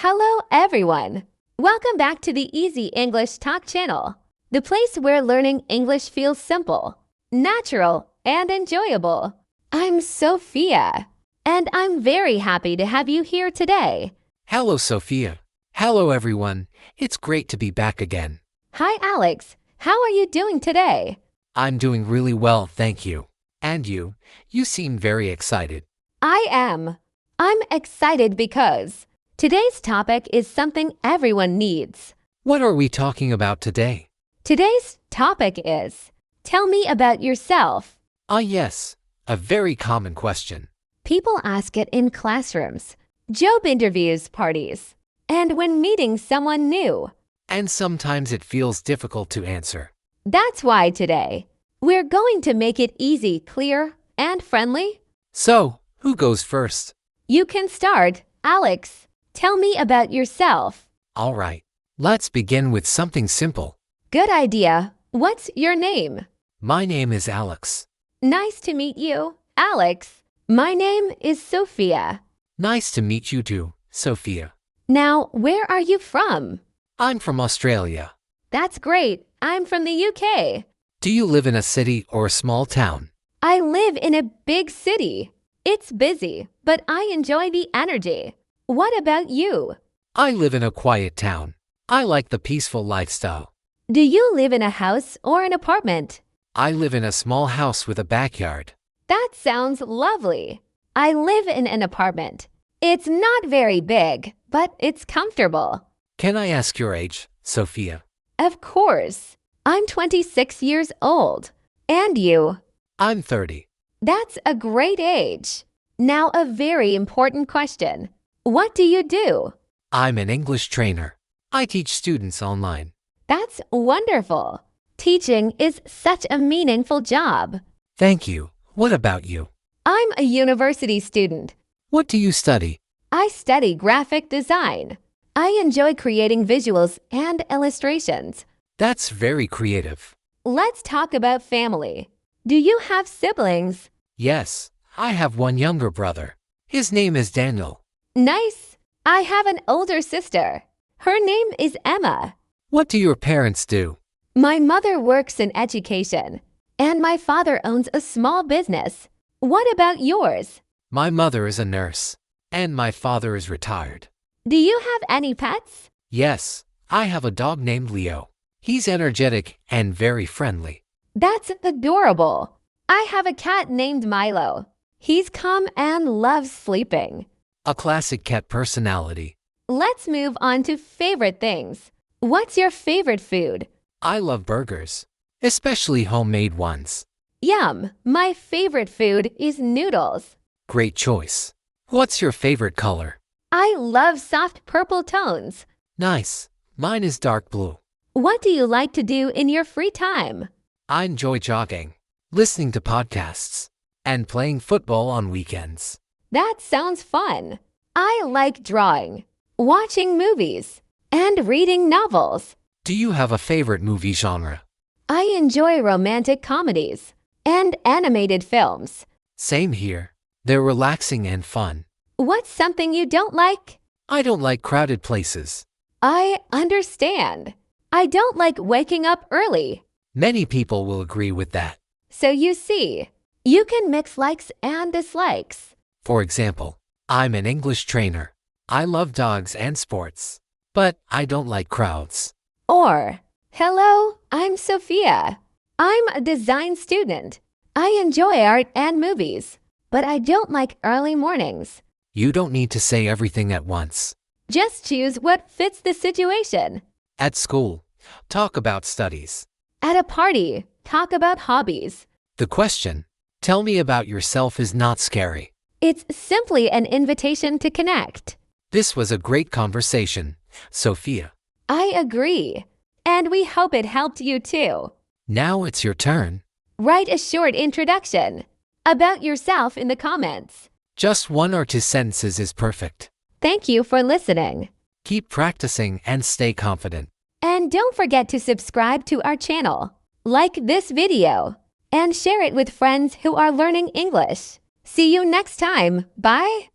Hello, everyone. Welcome back to the Easy English Talk channel, the place where learning English feels simple, natural, and enjoyable. I'm Sophia, and I'm very happy to have you here today. Hello, Sophia. Hello, everyone. It's great to be back again. Hi, Alex. How are you doing today? I'm doing really well, thank you. And you? You seem very excited. I am. I'm excited because today's topic is something everyone needs. What are we talking about today? Today's topic is, tell me about yourself. Yes, a very common question. People ask it in classrooms, job interviews, parties, and when meeting someone new. And sometimes it feels difficult to answer. That's why today, we're going to make it easy, clear, and friendly. So, who goes first? You can start, Alex. Tell me about yourself. All right, let's begin with something simple. Good idea. What's your name? My name is Alex. Nice to meet you, Alex. My name is Sophia. Nice to meet you too, Sophia. Now, where are you from? I'm from Australia. That's great. I'm from the UK. Do you live in a city or a small town? I live in a big city. It's busy, but I enjoy the energy. What about you? I live in a quiet town. I like the peaceful lifestyle. Do you live in a house or an apartment? I live in a small house with a backyard. That sounds lovely. I live in an apartment. It's not very big, but it's comfortable. Can I ask your age, Sophia? Of course. I'm 26 years old. And you? I'm 30. That's a great age. Now, a very important question. What do you do? I'm an English trainer. I teach students online. That's wonderful. Teaching is such a meaningful job. Thank you. What about you? I'm a university student. What do you study? I study graphic design. I enjoy creating visuals and illustrations. That's very creative. Let's talk about family. Do you have siblings? Yes, I have one younger brother. His name is Daniel. Nice. I have an older sister. Her name is Emma. What do your parents do? My mother works in education, and my father owns a small business. What about yours? My mother is a nurse, and my father is retired. Do you have any pets? Yes, I have a dog named Leo. He's energetic and very friendly. That's adorable. I have a cat named Milo. He's calm and loves sleeping. A classic cat personality. Let's move on to favorite things. What's your favorite food? I love burgers, especially homemade ones. Yum! My favorite food is noodles. Great choice. What's your favorite color? I love soft purple tones. Nice. Mine is dark blue. What do you like to do in your free time? I enjoy jogging, listening to podcasts, and playing football on weekends. That sounds fun. I like drawing, watching movies, and reading novels. Do you have a favorite movie genre? I enjoy romantic comedies and animated films. Same here. They're relaxing and fun. What's something you don't like? I don't like crowded places. I understand. I don't like waking up early. Many people will agree with that. So you see, you can mix likes and dislikes. For example, I'm an English trainer. I love dogs and sports, but I don't like crowds. Or, hello, I'm Sophia. I'm a design student. I enjoy art and movies, but I don't like early mornings. You don't need to say everything at once. Just choose what fits the situation. At school, talk about studies. At a party, talk about hobbies. The question, tell me about yourself, is not scary. It's simply an invitation to connect. This was a great conversation, Sophia. I agree. And we hope it helped you too. Now it's your turn. Write a short introduction about yourself in the comments. Just 1 or 2 sentences is perfect. Thank you for listening. Keep practicing and stay confident. And don't forget to subscribe to our channel, like this video, and share it with friends who are learning English. See you next time. Bye!